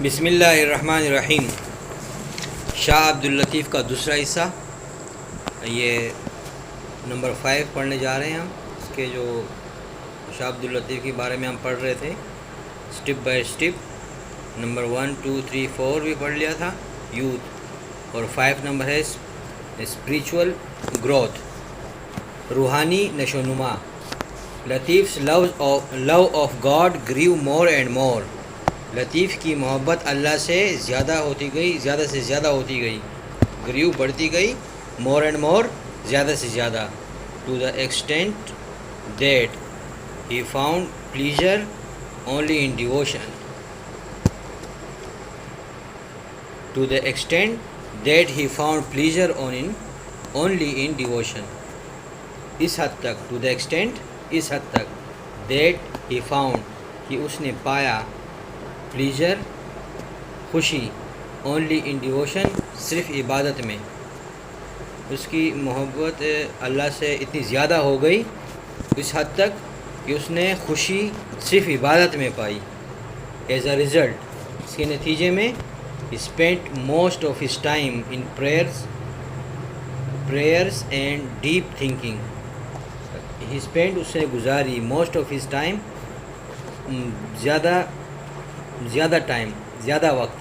بسم اللہ الرحمن الرحیم۔ شاہ عبداللطیف کا دوسرا حصہ، یہ نمبر 5 پڑھنے جا رہے ہیں ہم۔ اس کے جو شاہ عبداللطیف کے بارے میں ہم پڑھ رہے تھے اسٹیپ بائی اسٹیپ، نمبر 1 2 3 4 بھی پڑھ لیا تھا، یوتھ، اور 5 نمبر ہے اسپریچول گروتھ، روحانی نشو و نما۔ لطیف's love of God grew more and more۔ لطیف کی محبت اللہ سے زیادہ ہوتی گئی، زیادہ سے زیادہ ہوتی گئی، گریو بڑھتی گئی، مور اینڈ مور زیادہ سے زیادہ، to the extent that he found pleasure only in devotion, to the extent that he found pleasure only in devotion. اس حد تک، ٹو دا ایکسٹینٹ، اس حد تک، دیٹ ہی فاؤنڈ، کہ اس نے پایا، پلیزر خوشی، اونلی ان ڈیووشن، صرف عبادت میں۔ اس کی محبت اللہ سے اتنی زیادہ ہو گئی اس حد تک کہ اس نے خوشی صرف عبادت میں پائی۔ ایز اے ریزلٹ، اس کے نتیجے میں spent most of his time in prayers and deep thinking. He spent, اس نے گزاری، موسٹ آف ہز ٹائم، زیادہ ٹائم، زیادہ وقت،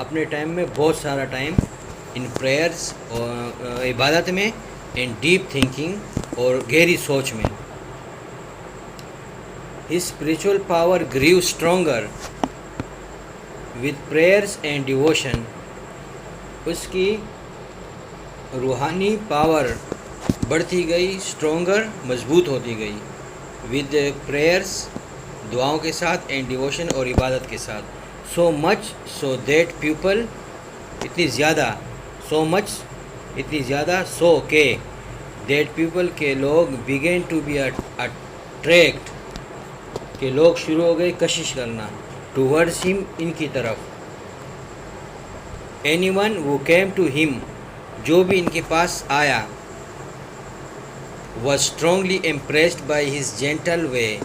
اپنے ٹائم میں بہت سارا ٹائم ان پریئرس، اور عبادت میں، ان ڈیپ تھنکنگ، اور گہری سوچ میں۔ His spiritual power grew stronger with prayers and devotion. اس کی روحانی پاور بڑھتی گئی، اسٹرانگر، مضبوط ہوتی گئی، ود پریئرس، دعاؤں کے ساتھ، اینڈ ڈیووشن، اور عبادت کے ساتھ۔ سو مچ سو دیٹ پیپل، اتنی زیادہ، سو مچ، اتنی زیادہ، سو کہ، دیٹ پیپل، کے لوگ، بگین ٹو بی اٹریکٹ، کہ لوگ شروع ہو گئے کشش کرنا، ٹوورڈز ہم، ان کی طرف۔ Anyone who came to him, جو بھی ان کے پاس آیا، was strongly impressed by his gentle way,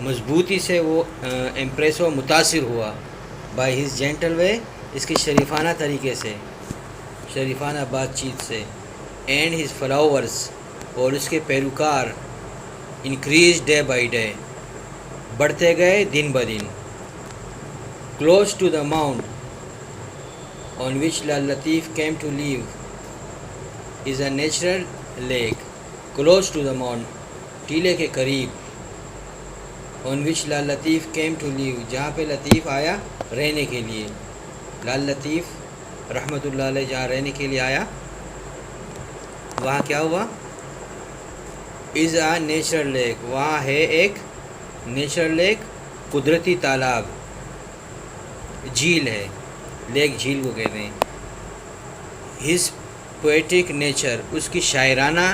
مضبوطی سے وہ امپریس ہوا، متاثر ہوا، بائی ہز جینٹل وے، اس کے شریفانہ طریقے سے، شریفانہ بات چیت سے، اینڈ ہز فالوورس، اور اس کے پیروکار، انکریز ڈے بائی ڈے، بڑھتے گئے دن بدن۔ Close to the mount on which Lal Latif came to live is a natural lake. Close to the mount, ٹیلے کے قریب، آن which Lal Latif came to لیو، جہاں پہ لطیف آیا رہنے کے لیے، لال لطیف رحمۃ اللہ علیہ جہاں رہنے کے لیے آیا، وہاں کیا ہوا؟ از اے نیچرل لیک، وہاں ہے ایک نیچرل لیک، قدرتی تالاب، جھیل ہے، لیک جھیل کو کہتے ہیں۔ ہز پوئٹک نیچر، اس کی شاعرانہ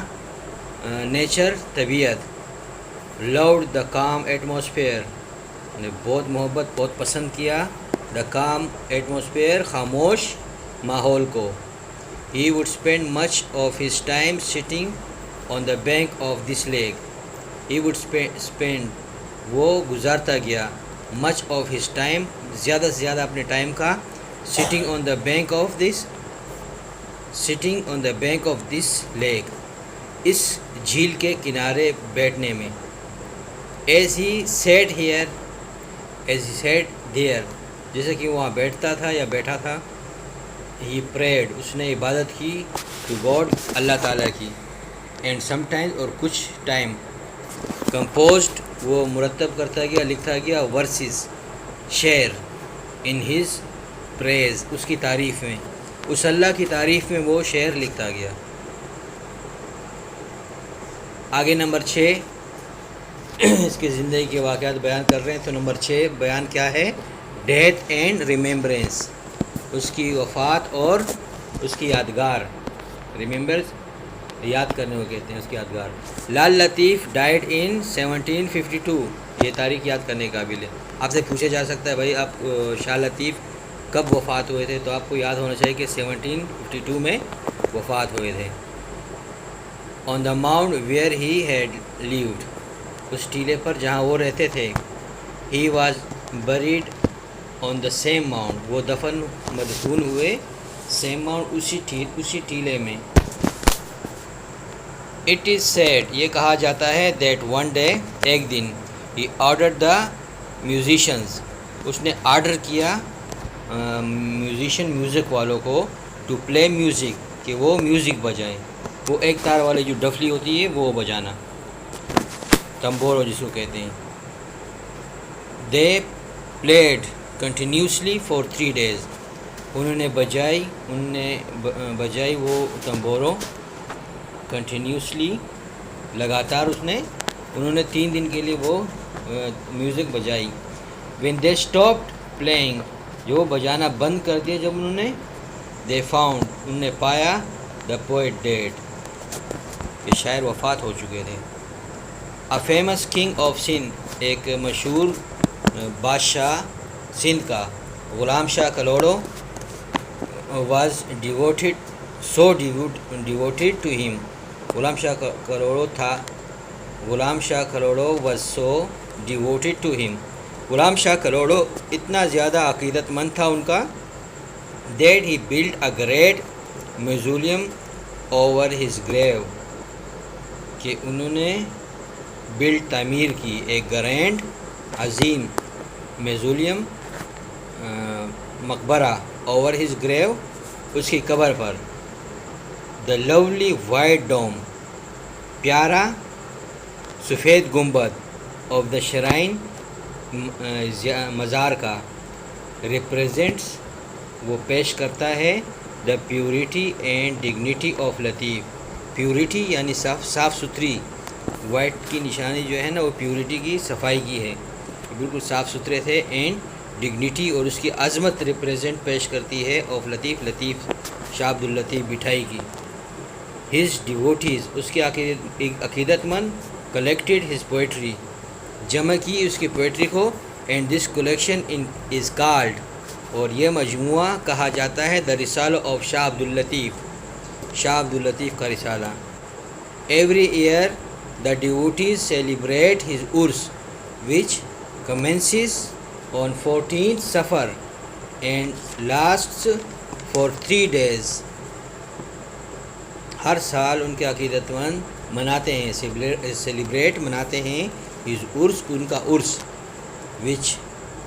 نیچر، طبیعت، لوڈ دا کام ایٹماسفیئر، نے بہت محبت، بہت پسند کیا، دا کام ایٹماسفیئر، خاموش ماحول کو۔ He would spend much of his time sitting on the bank of this leak. He would spend, وہ گزارتا گیا، مچ آف ہز ٹائم، زیادہ سے زیادہ اپنے ٹائم کا، sitting on the bank of this lake, اس جھیل کے کنارے بیٹھنے میں۔ ایز ہی سیٹ دیئر، جیسے کہ وہاں بیٹھتا تھا یا بیٹھا تھا، ہی پریڈ، اس نے عبادت کی، ٹو گاڈ، اللہ تعالیٰ کی، اینڈ سم ٹائمز، اور کچھ ٹائم، کمپوزڈ، وہ مرتب کرتا گیا، لکھتا گیا، ورسز، شعر، ان ہز پریز، اس کی تعریف میں، اس اللہ کی تعریف میں وہ شعر لکھتا گیا۔ آگے نمبر 6 اس کی زندگی کے واقعات بیان کر رہے ہیں، تو نمبر 6 بیان کیا ہے؟ ڈیتھ اینڈ ریممبرنس، اس کی وفات اور اس کی یادگار، ریممبرس، یاد کرنے کو کہتے ہیں، اس کی یادگار۔ لال لطیف ڈائڈ ان 1752، یہ تاریخ یاد کرنے کے قابل ہے۔ آپ سے پوچھا جا سکتا ہے بھائی آپ شاہ لطیف کب وفات ہوئے تھے، تو آپ کو یاد ہونا چاہیے کہ 1752 میں وفات ہوئے تھے۔ On the mount where he had lived, اس ٹیلے پر جہاں وہ رہتے تھے۔ He was buried on the same mount, وہ مدفون ہوئے same mount اسی ٹیلے میں. It is said, یہ کہا جاتا ہے that one day, ایک دن he ordered the musicians, اس نے آرڈر کیا میوزک والوں کو to play music, کہ وہ میوزک بجائیں. وہ ایک تار والے جو ڈفلی ہوتی ہے وہ بجانا، تمبورو جس کو کہتے ہیں. They played continuously for 3 days, انہوں نے بجائی وہ تمبورو کنٹینیوسلی، لگاتار انہوں نے 3 دن کے لیے وہ music بجائی. When they stopped playing, جو وہ بجانا بند کر دیا جب انہوں نے، they found، انہوں نے پایا the poet dead، کہ شاعر وفات ہو چکے تھے. A famous king of Sindh، ایک مشہور بادشاہ سندھ کا، غلام شاہ کلوڑو was devoted to him، Ghulam Shah کلوڑو was so devoted to him، Ghulam شاہ کلوڑو اتنا زیادہ عقیدت مند تھا ان کا، that he built a great mausoleum over his grave، کہ انہوں نے تعمیر کی ایک گرینڈ عظیم میزولیم مقبرہ اوور ہز گریو، اس کی قبر پر. دا لولی وائٹ ڈوم، پیارا سفید گنبد، آف دا شرائن، مزار کا، ریپریزنٹس، وہ پیش کرتا ہے، the purity and dignity of Latif, purity یعنی صاف ستھری، وائٹ کی نشانی جو ہے نا وہ پیورٹی کی، صفائی کی ہے، بالکل صاف ستھرے تھے. اینڈ ڈگنیٹی، اور اس کی عظمت ریپریزنٹ پیش کرتی ہے، آف لطیف شاہ عبد اللطیف بٹھائی کی. ہز ڈیووٹیز، اس کے عقیدت مند، کلیکٹڈ ہز پوئٹری، جمع کی اس کی پوئٹری کو. And this collection is called, اور یہ مجموعہ کہا جاتا ہے، دا رسالہ آف شاہ عبد اللطیف کا رسالہ. Every year the devotees celebrate his urs, which commences on 14th Safar and lasts for 3 days. ہر سال ان کے عقیدت مند مناتے ہیں، سیلیبریٹ مناتے ہیں his urs، ان کا عرس، which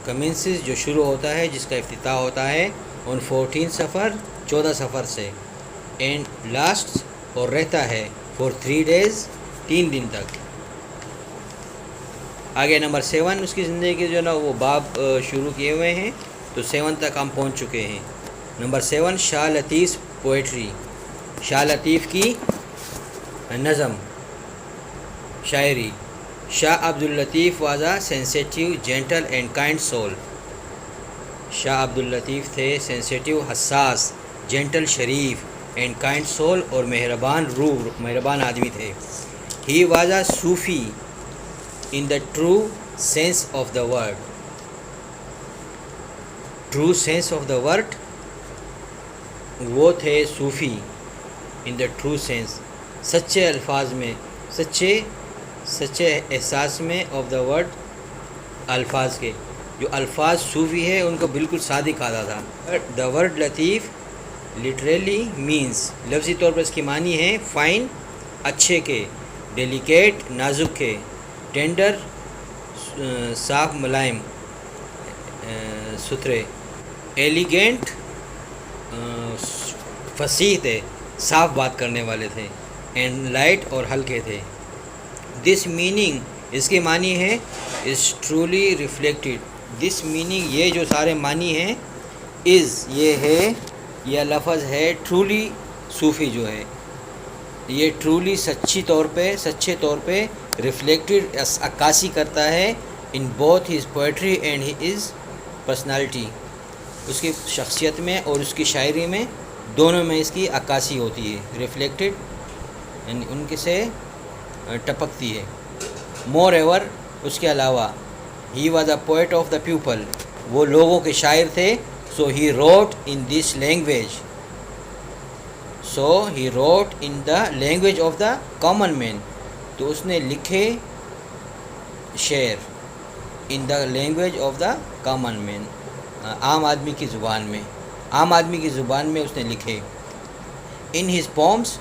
commences، جو شروع ہوتا ہے، جس کا افتتاح ہوتا ہے on 14 سفر، 14 سفر سے، and lasts، اور رہتا ہے for 3 days، 3 دن تک. آگے نمبر 7 اس کی زندگی کے جو ہے نا وہ باب شروع کیے ہوئے ہیں، تو 7 تک ہم پہنچ چکے ہیں. نمبر 7 شاہ لطیف پوئٹری، شاہ لطیف کی نظم شاعری. Shah Abdul Latif was a sensitive, gentle and kind soul. Shah Abdul Latif تھے سینسیٹیو، حساس، جینٹل، شریف، اینڈ کائنڈ سول، اور مہربان آدمی تھے. He was a Sufi in the true sense of the word. True sense of the word، وہ تھے صوفی in the true sense، سچے الفاظ میں، سچے احساس میں، of the word، الفاظ کے. جو الفاظ صوفی ہے ان کو بالکل صادق آتا تھا. The word Latif literally means، لفظی طور پر اس کی معنی ہے فائن، اچھے کے، ڈیلیکیٹ، نازک کے، ٹینڈر، صاف، ملائم، ستھرے، ایلیگینٹ، فصیح تھے، صاف بات کرنے والے تھے، اینڈ لائٹ، اور ہلکے تھے. دس میننگ، اس کی معنی ہے، is truly reflected. This meaning, یہ جو سارے معنی ہیں، از، یہ ہے، یہ لفظ ہے، ٹرولی، صوفی جو ہے یہ ٹرولی سچے طور پہ ریفلیکٹڈ، عکاسی کرتا ہے، in both his poetry and his personality, اس کی شخصیت میں اور اس کی شاعری میں، دونوں میں اس کی عکاسی ہوتی ہے. ریفلیکٹڈ یعنی ان کے سے ٹپکتی ہے. مور ایور، اس کے علاوہ، he was a poet of the people, وہ لوگوں کے شاعر تھے. So he wrote in this language, in the language of the common man، تو اس نے لکھے شعر in the language of the common man, عام آدمی کی زبان میں، عام آدمی کی زبان میں اس نے لکھے. In his poems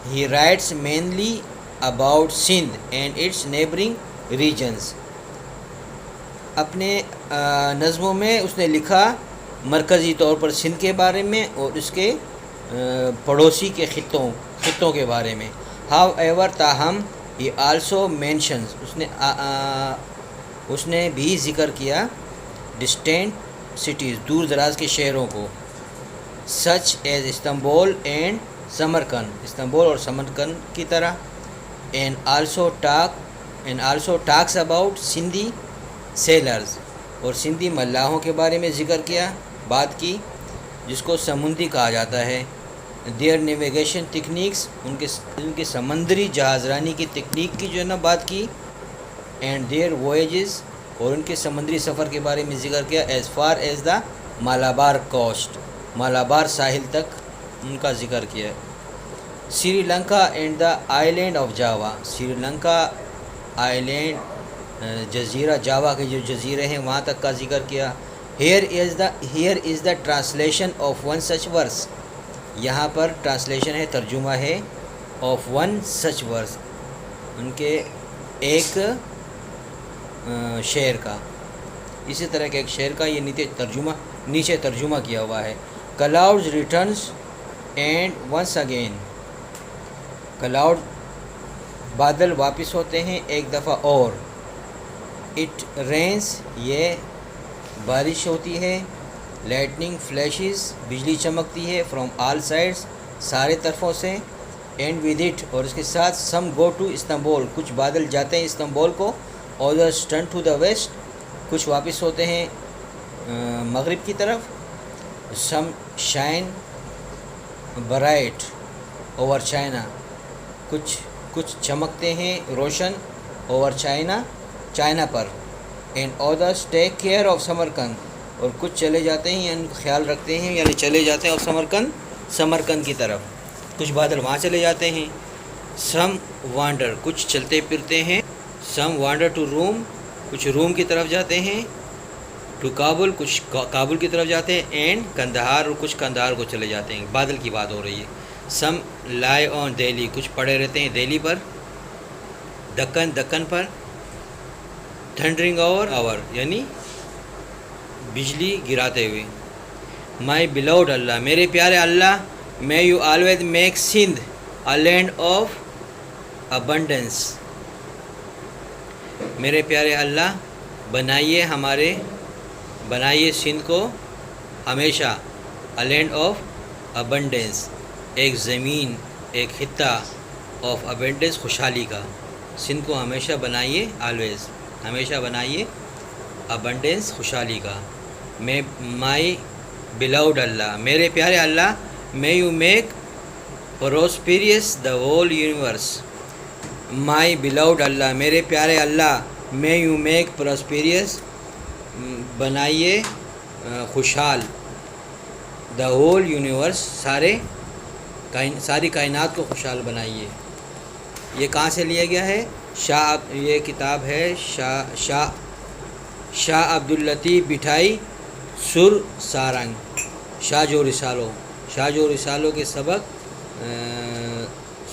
he writes mainly about Sindh and its neighboring regions. اپنے نظموں میں اس نے لکھا مرکزی طور پر سندھ کے بارے میں اور اس کے پڑوسی کے خطوں کے بارے میں. However, تاہم he also mentions اس نے بھی ذکر کیا distant cities، دور دراز کے شہروں کو، such as Istanbul and Samarkand, Istanbul اور سمرقند کی طرح. and also talks about Sindhi sellers, اور سندھی ملاحوں کے بارے میں ذکر کیا، بات کی، جس کو سمندی کہا جاتا ہے. دیئر نیویگیشن ٹیکنیکس، ان کے سمندری جہاز رانی کی تکنیک کی جو ہے نا بات کی. اینڈ دیئر وویجز، اور ان کے سمندری سفر کے بارے میں ذکر کیا. As far as the Malabar coast, Malabar ساحل تک ان کا ذکر کیا. Sri Lanka and the island of Java, Sri Lanka island جزیرہ جاوا کے جو جزیرے ہیں وہاں تک کا ذکر کیا. Here is the translation of one such verse, یہاں پر ٹرانسلیشن ہے، ترجمہ ہے، آف ون سچ ورس، ان کے ایک شعر کا، اسی طرح کے ایک شعر کا یہ نیچے ترجمہ کیا ہوا ہے. Clouds returns and once again, cloud بادل واپس ہوتے ہیں ایک دفعہ اور. اٹ رینز، یہ بارش ہوتی ہے. لائٹننگ فلیشز، بجلی چمکتی ہے. فرام آل سائڈس، سارے طرفوں سے. اینڈ ود اٹ، اور اس کے ساتھ. سم گو ٹو استنبول، کچھ بادل جاتے ہیں استنبول کو. ادرس ٹرن ٹو دا ویسٹ، کچھ واپس ہوتے ہیں مغرب کی طرف. سم شائن برائٹ اوور چائنا، کچھ چمکتے ہیں روشن over China per. And others take care of Samarkand, اور کچھ چلے جاتے ہیں یعنی خیال رکھتے ہیں، یعنی چلے جاتے ہیں آف سمرقند کی طرف، کچھ بادل وہاں چلے جاتے ہیں. سم وانڈر، کچھ چلتے پھرتے ہیں. سم وانڈر ٹو روم، کچھ روم کی طرف جاتے ہیں. ٹو کابل، کچھ کابل کی طرف جاتے ہیں. اینڈ کندہار، اور کچھ کندہار کو چلے جاتے ہیں. بادل کی بات ہو رہی ہے. سم لائی آن دہلی، کچھ پڑے رہتے ہیں دہلی پر. دکن پر. تھنڈرنگ آور، یعنی بجلی گراتے ہوئے. مائی بلاؤڈ اللہ، میرے پیارے اللہ. may you always make Sindh a land of abundance، میرے پیارے اللہ بنائیے سندھ کو ہمیشہ a land of abundance، ایک زمین، ایک خطہ of abundance، خوشحالی کا. سندھ کو ہمیشہ بنائیے، always ہمیشہ بنائیے abundance، خوشحالی کا. میں مائی بلاؤڈ اللہ، میرے پیارے اللہ. may you make prosperous the whole universe، مائی بلاؤڈ اللہ، میرے پیارے اللہ. may you make prosperous، بنائیے خوشحال. the whole universe، ساری کائنات کو خوشحال بنائیے. یہ کہاں سے لیا گیا ہے؟ یہ کتاب ہے شاہ عبداللطیف بٹھائی سر سارنگ، شاہ جو رسالوں کے سبق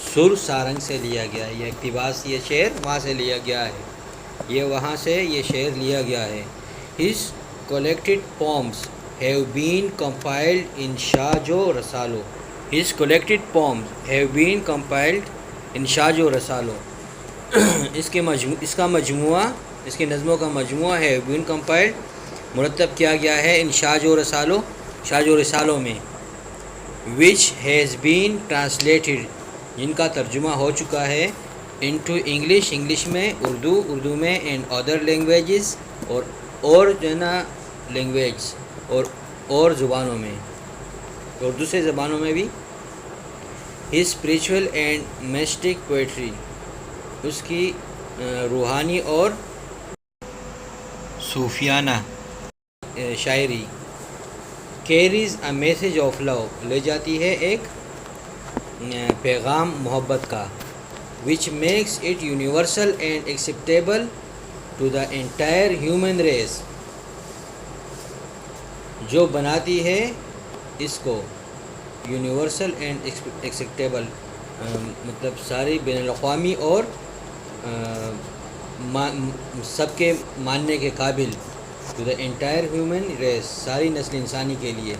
سر سارنگ سے لیا گیا ہے. یہ اقتباس، یہ شعر وہاں سے لیا گیا ہے، وہاں سے یہ شعر لیا گیا ہے. His collected poems have been compiled in شاہ جو رسالوں. His collected poems have been compiled in شاہ جو رسالوں. اس کا مجموعہ، اس کی نظموں کا مجموعہ ہے بین کمپائلڈ، مرتب کیا گیا ہے ان شاہ جو رسالوں میں. وچ ہیز بین ٹرانسلیٹڈ، جن کا ترجمہ ہو چکا ہے. انٹو انگلش میں، اردو میں. اینڈ ادر لینگویجز، اور جو ہے نا لینگویج اور زبانوں میں، اور دوسرے زبانوں میں بھی. His spiritual and mystic poetry, اس کی روحانی اور صوفیانہ شاعری. Carries a message of love, لے جاتی ہے ایک پیغام محبت کا. which makes it universal and acceptable to the entire human race. جو بناتی ہے اس کو یونیورسل اینڈ ایکسیپٹیبل، مطلب ساری بین الاقوامی اور سب کے ماننے کے قابل، to the entire human race, ساری نسل انسانی کے لیے.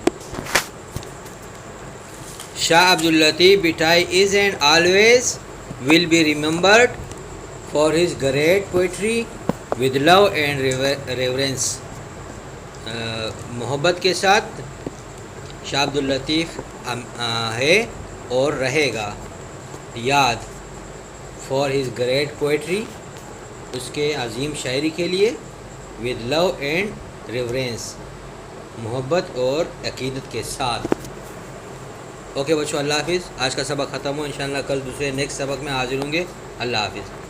Shah Abdul Latif Bhitai is and always will be remembered for his great poetry with love and reverence. محبت کے ساتھ شاہ عبداللطیف ہے اور رہے گا یاد، فار ہز گریٹ پوئٹری، اس کے عظیم شاعری کے لیے، ود لو اینڈ ریورنس، محبت اور عقیدت کے ساتھ. اوکے بچوں، اللہ حافظ. آج کا سبق ختم ہو، انشاءاللہ کل دوسرے نیکسٹ سبق میں حاضر ہوں گے. اللہ حافظ.